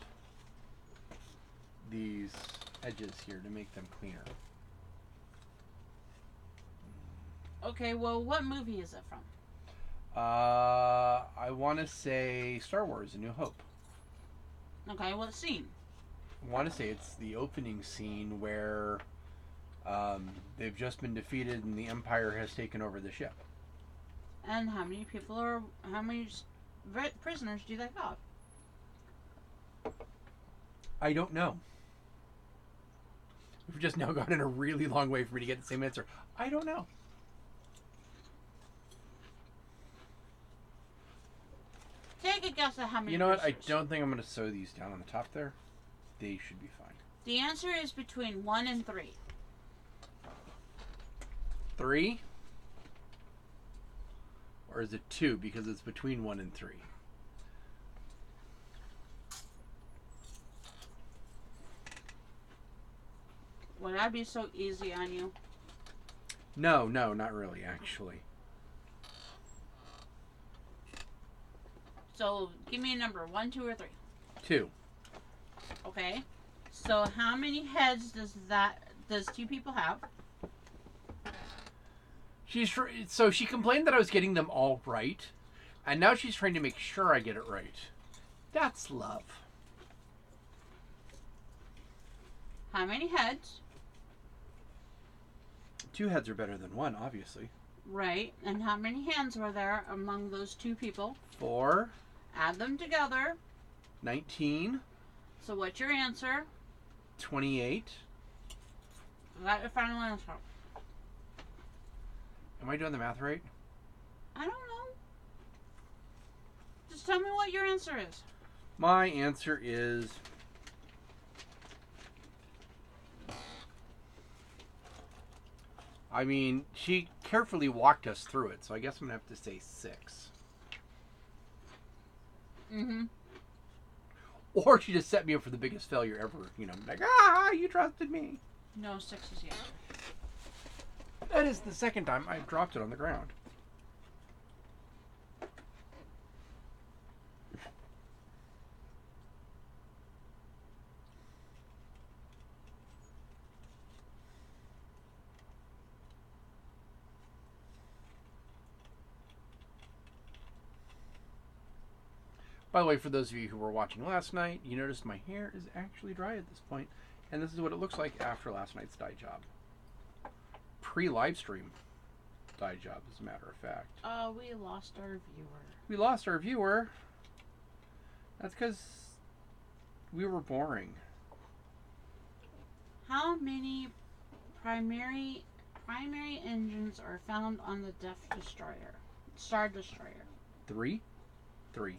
these edges here to make them cleaner. Okay, well, what movie is it from? I want to say Star Wars: A New Hope. Okay, what scene? I want to say it's the opening scene where they've just been defeated and the Empire has taken over the ship. And how many prisoners do they have? I don't know. We've just now gone in a really long way for me to get the same answer. I don't know. Take a guess at how many. You know what? prisoners. I don't think I'm going to sew these down on the top there. They should be fine. The answer is between 1 and 3. 3? Or is it 2? Because it's between 1 and 3. Would that be so easy on you? No, not really, actually. So, give me a number. 1, 2, or 3. 2. Okay. So, how many heads does 2 people have? So she complained that I was getting them all right, and now she's trying to make sure I get it right. That's love. How many heads? 2 heads are better than 1, obviously. Right. And how many hands were there among those 2 people? 4. Add them together. 19. So, what's your answer? 28. Is that your final answer? Am I doing the math right? I don't know. Just tell me what your answer is. My answer is... I mean, she carefully walked us through it, so I guess I'm going to have to say 6. Mm-hmm. Or she just set me up for the biggest failure ever. You know, like, you trusted me. No, 6 is the answer. That is the second time I've dropped it on the ground. By the way, for those of you who were watching last night, you noticed my hair is actually dry at this point, and this is what it looks like after last night's dye job. Pre-live stream dye job, as a matter of fact. We lost our viewer. We lost our viewer. That's because We were boring. How many primary engines are found on the Star Destroyer? 3? 3.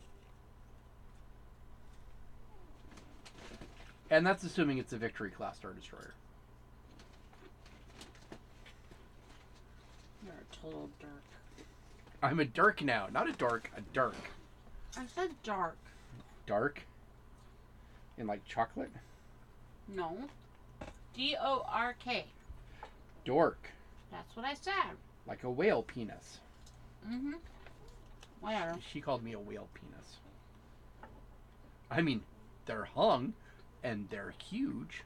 And that's assuming it's a Victory class Star Destroyer. You're a total dirk. I'm a dirk now. Not a dork, a dirk. I said dark. Dark? In like chocolate? No. D-O-R-K. Dork. That's what I said. Like a whale penis. Mm-hmm. Whatever. She called me a whale penis. I mean, they're hung and they're huge.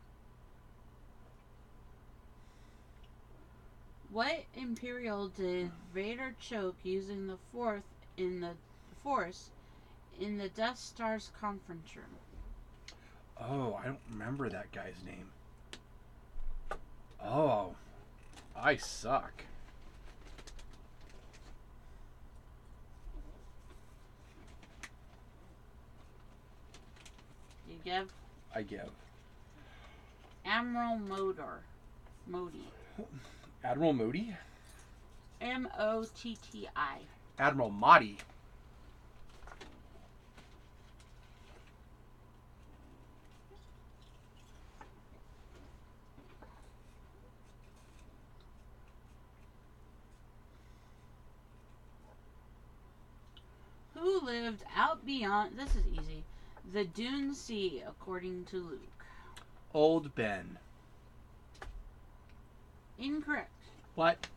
What Imperial did Vader choke using the Force in the Death Star's conference room? Oh, I don't remember that guy's name. Oh, I suck. You give? I give. Admiral Modi. Admiral Moody? M-O-T-T-I. Admiral Mahdi. Who lived out beyond, this is easy, the Dune Sea, according to Luke? Old Ben. Incorrect. What?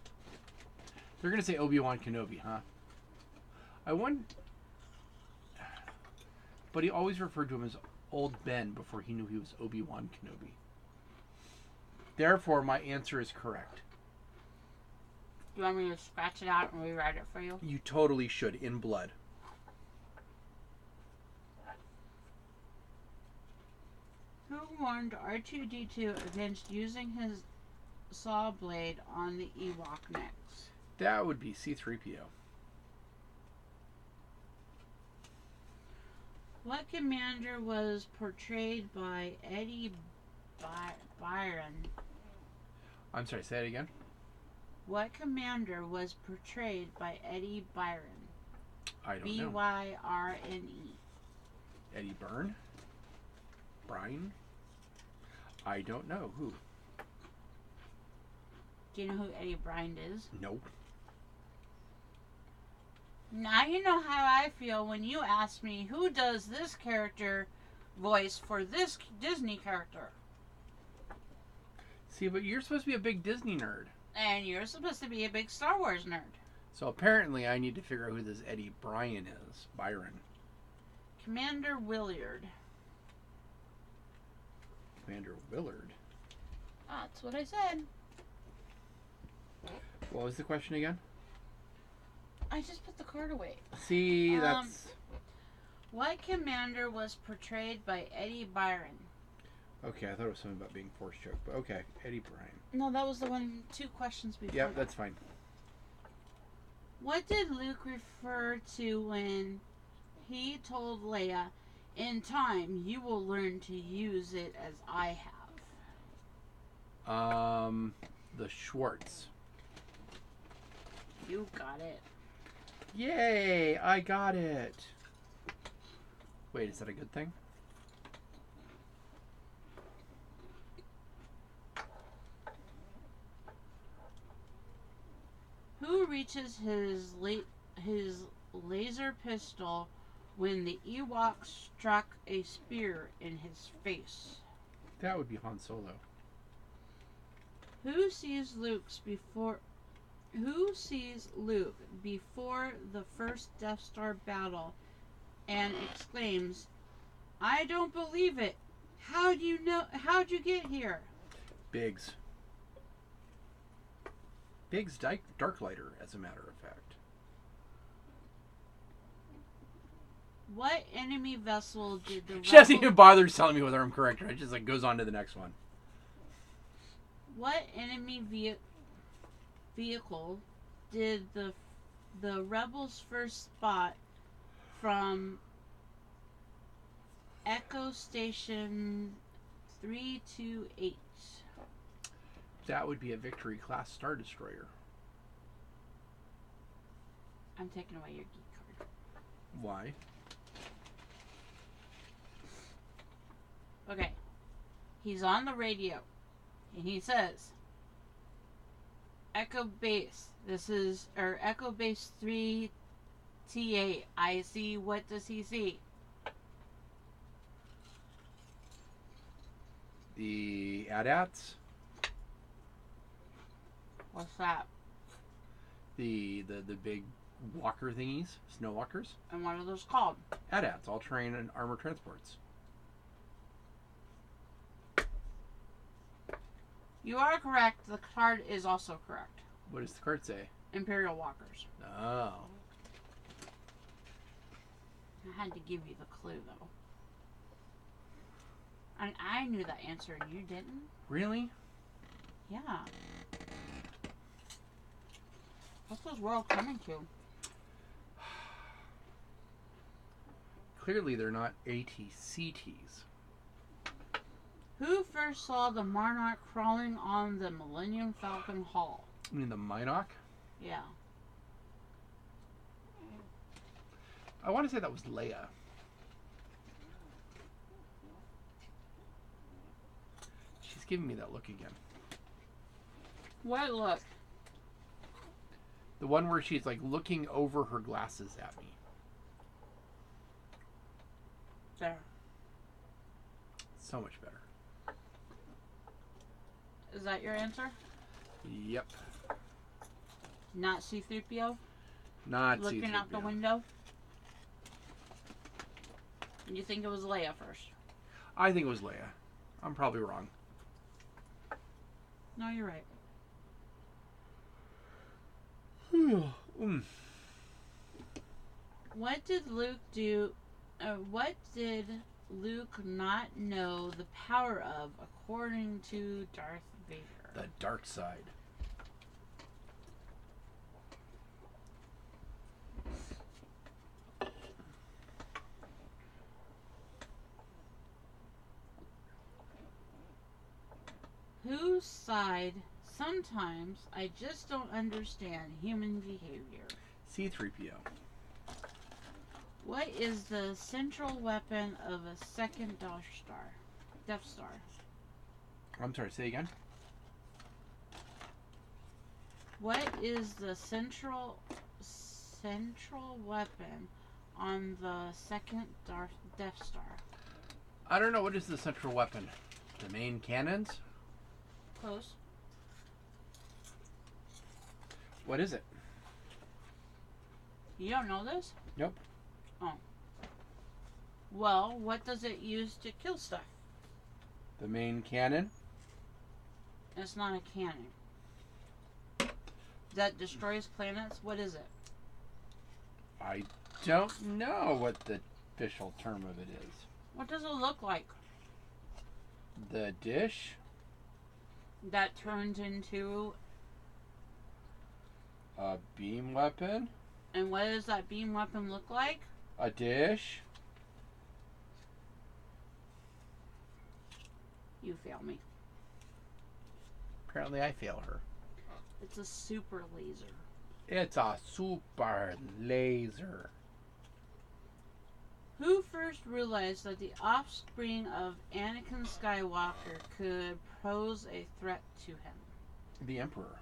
They're going to say Obi-Wan Kenobi, huh? I wonder... But he always referred to him as Old Ben before he knew he was Obi-Wan Kenobi. Therefore, my answer is correct. Do you want me to scratch it out and rewrite it for you? You totally should, in blood. Who warned R2-D2 against using his saw blade on the Ewok necks? That would be C-3PO. What commander was portrayed by Eddie Byron? I'm sorry, say it again. What commander was portrayed by Eddie Byron? I don't know. B-Y-R-N-E. Eddie Byrne? Brian? I don't know. Who? Do you know who Eddie Bryan is? Nope. Now you know how I feel when you ask me who does this character voice for this Disney character. See, but you're supposed to be a big Disney nerd. And you're supposed to be a big Star Wars nerd. So apparently I need to figure out who this Eddie Bryan is. Byron. Commander Willard. Commander Willard. That's what I said. What was the question again? I just put the card away. See, that's... What commander was portrayed by Eddie Byron? Okay, I thought it was something about being force choked, but okay. Eddie Bryan. No, that was the one, 2 questions before. Yeah, that's fine. What did Luke refer to when he told Leia, in time you will learn to use it as I have? The Schwartz. You got it. Yay, I got it. Wait, is that a good thing? Who reaches his laser pistol when the Ewok struck a spear in his face? That would be Han Solo. Who sees Luke before the first Death Star battle and exclaims, "I don't believe it. How'd you get here?" Biggs. Biggs Darklighter, as a matter of fact. What enemy vessel did the She doesn't even bother telling me whether I'm correct or not. It just like goes on to the next one. What enemy vehicle did the rebels first spot from Echo Station 328. That would be a Victory class Star Destroyer. I'm taking away your geek card. Why? Okay. He's on the radio. And he says, Echo Base. Echo Base 3T8. I see. What does he see? The AT-ATs. What's that? The big walker thingies. Snow walkers. And what are those called? AT-ATs. All-terrain and armor transports. You are correct. The card is also correct. What does the card say? Imperial Walkers. Oh. I had to give you the clue, though. And I knew that answer, and you didn't? Really? Yeah. What's this world coming to? Clearly they're not ATCTs. Who first saw the Monarch crawling on the Millennium Falcon hull? I mean the Minoc? Yeah. I want to say that was Leia. She's giving me that look again. What look? The one where she's like looking over her glasses at me. There. So much better. Is that your answer? Yep. Not C-3PO? Not Looking C-3PO. out the window? You think it was Leia first? I think it was Leia. I'm probably wrong. No, you're right. What did Luke do? What did Luke not know the power of, according to Darth Vader? The dark side. Whose side? Sometimes I just don't understand human behavior. C-3PO. What is the central weapon of a second Death Star? I'm sorry, say again? What is the central weapon on the second Death Star? I don't know. What is the central weapon? The main cannons? Close. What is it? You don't know this? Nope. Oh. Well, what does it use to kill stuff? The main cannon? It's not a cannon. That destroys planets? What is it? I don't know what the official term of it is. What does it look like? The dish? That turns into... A beam weapon? And what does that beam weapon look like? A dish? You fail me. Apparently I fail her. It's a super laser. It's a super laser. Who first realized that the offspring of Anakin Skywalker could pose a threat to him? The Emperor.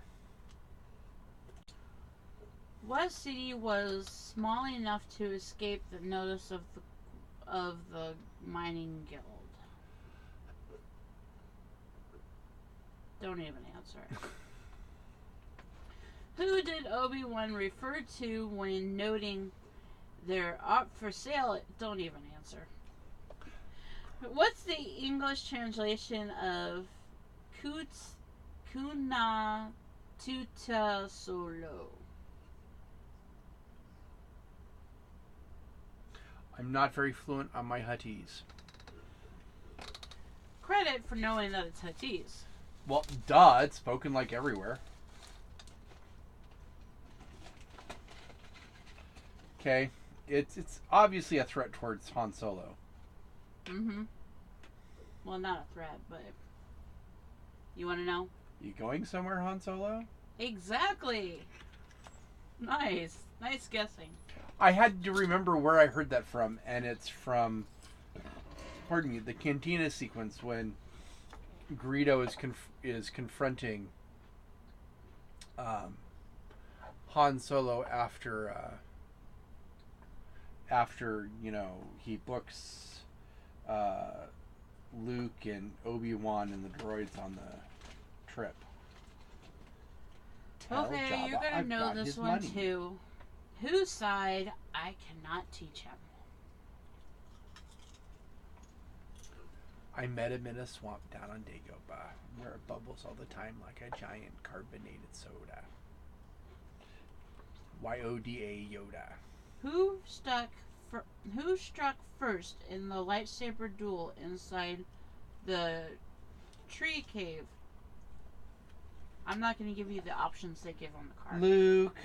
What city was small enough to escape the notice of the mining guild? Don't even answer it. Who did Obi-Wan refer to when noting they're up for sale? Don't even answer. What's the English translation of Kuna Tuta Solo? I'm not very fluent on my Huttese. Credit for knowing that it's Huttese. Well, duh, it's spoken like everywhere. Okay, it's obviously a threat towards Han Solo. Mm-hmm. Well, not a threat, but you want to know? You going somewhere, Han Solo? Exactly. Nice. Nice guessing. I had to remember where I heard that from, and it's from, pardon me, the Cantina sequence when Greedo is confronting Han Solo after he books Luke and Obi-Wan and the droids on the trip. Tell Okay, Jabba you're gonna I've know got this his one money. too. Whose side I cannot teach him. I met him in a swamp down on Dagobah, where it bubbles all the time like a giant carbonated soda. Yoda Yoda. Who struck first in the lightsaber duel inside the tree cave? I'm not going to give you the options they give on the card. Luke.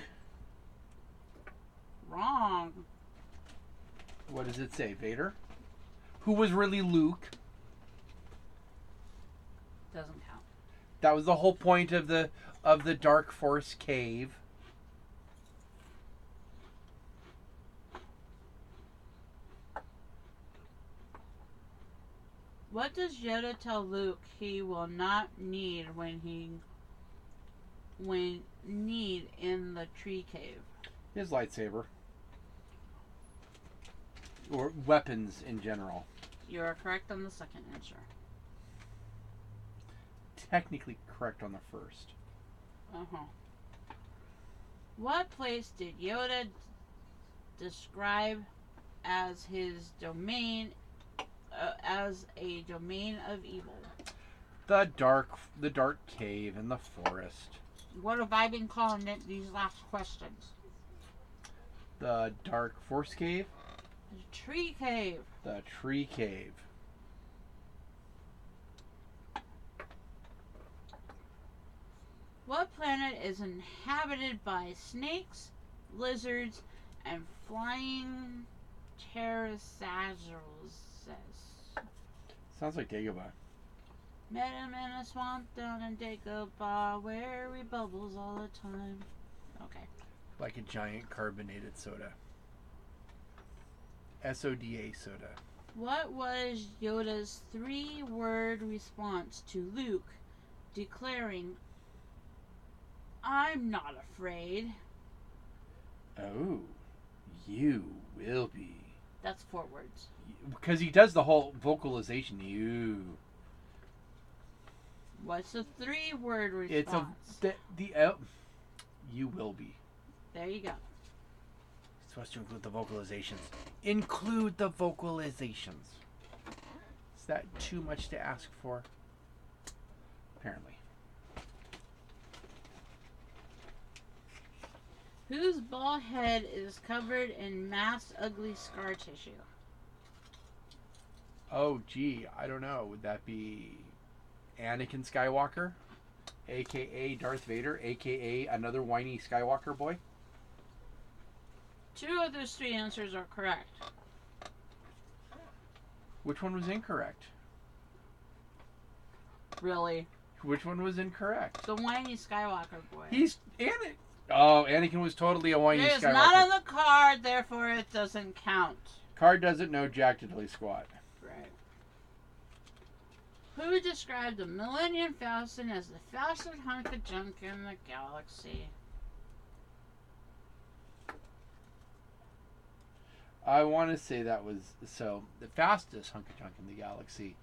Wrong. What does it say? Vader? Who was really Luke? Doesn't count. That was the whole point of the Dark Force cave. What does Yoda tell Luke he will not need need in the tree cave? His lightsaber. Or weapons in general. You are correct on the second answer. Technically correct on the first. Uh-huh. What place did Yoda describe as his domain, as a domain of evil? The dark cave in the forest. What have I been calling it these last questions? The Dark Force cave. The tree cave. The tree cave. What planet is inhabited by snakes, lizards, and flying pterosaurs? Sounds like Dagobah. Met him in a swamp down in Dagobah where we bubbles all the time. Okay. Like a giant carbonated soda. SODA soda. What was Yoda's 3-word response to Luke declaring, "I'm not afraid"? Oh, you will be. That's 4 words. Because he does the whole vocalization. You. What's the 3-word It's response? you will be. There you go. Supposed to include the vocalizations. Include the vocalizations. Is that too much to ask for? Apparently. Whose bald head is covered in mass ugly scar tissue? Oh, gee, I don't know. Would that be Anakin Skywalker, a.k.a. Darth Vader, a.k.a. another whiny Skywalker boy? 2 of those 3 answers are correct. Which one was incorrect? Really? Which one was incorrect? The whiny Skywalker boy. He's Anakin. Oh, Anakin was totally a whiny It's Skywalker. not on the card, therefore it doesn't count. Card doesn't know jack diddly squat. Right. Who described the Millennium Falcon as the fastest hunk of junk in the galaxy? I want to say that was the fastest hunk of junk in the galaxy.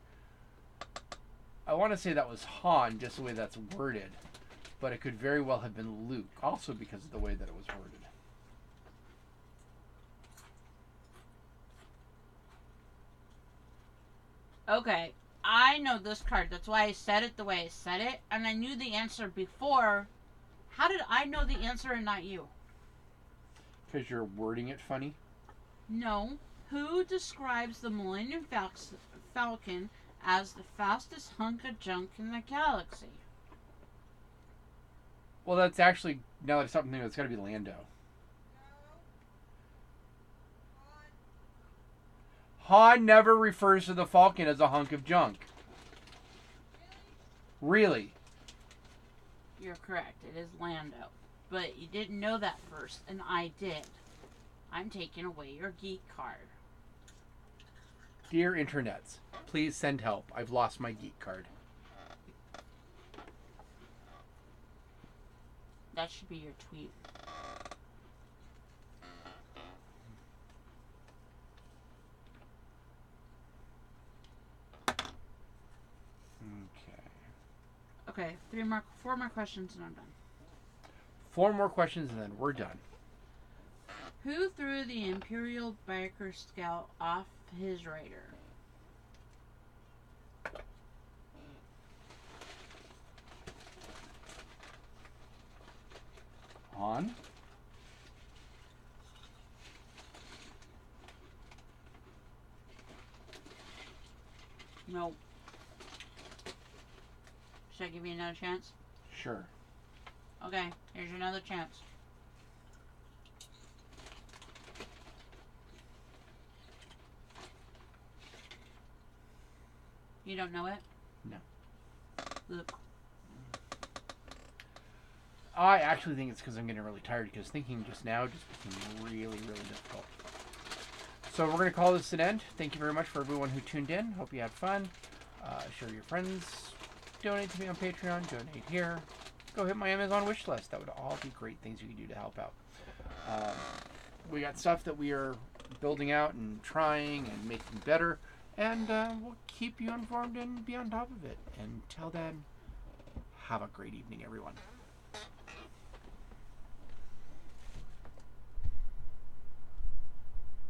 I want to say that was Han, just the way that's worded, but it could very well have been Luke, also because of the way that it was worded. Okay, I know this card. That's why I said it the way I said it, and I knew the answer before. How did I know the answer and not you? Because you're wording it funny. No. Who describes the Millennium Falcon as the fastest hunk of junk in the galaxy? Well, that's actually, now that I stop thinking, it's got to be Lando. Han never refers to the Falcon as a hunk of junk. Really? You're correct. It is Lando. But you didn't know that first, and I did. I'm taking away your geek card. Dear internets, please send help. I've lost my geek card. That should be your tweet. Okay, 4 more questions and I'm done. 4 more questions and then we're done. Who threw the Imperial Biker Scout off his rider? Han? Nope. Should I give you another chance? Sure. Okay, here's another chance. You don't know it? No. Look. I actually think it's because I'm getting really tired because thinking just now just became really, really difficult. So we're going to call this an end. Thank you very much for everyone who tuned in. Hope you had fun. Share your friends. Donate to me on Patreon. Donate here. Go hit my Amazon wish list. That would all be great things you can do to help out. We got stuff that we are building out and trying and making better. And we'll keep you informed and be on top of it. Until then, have a great evening, everyone.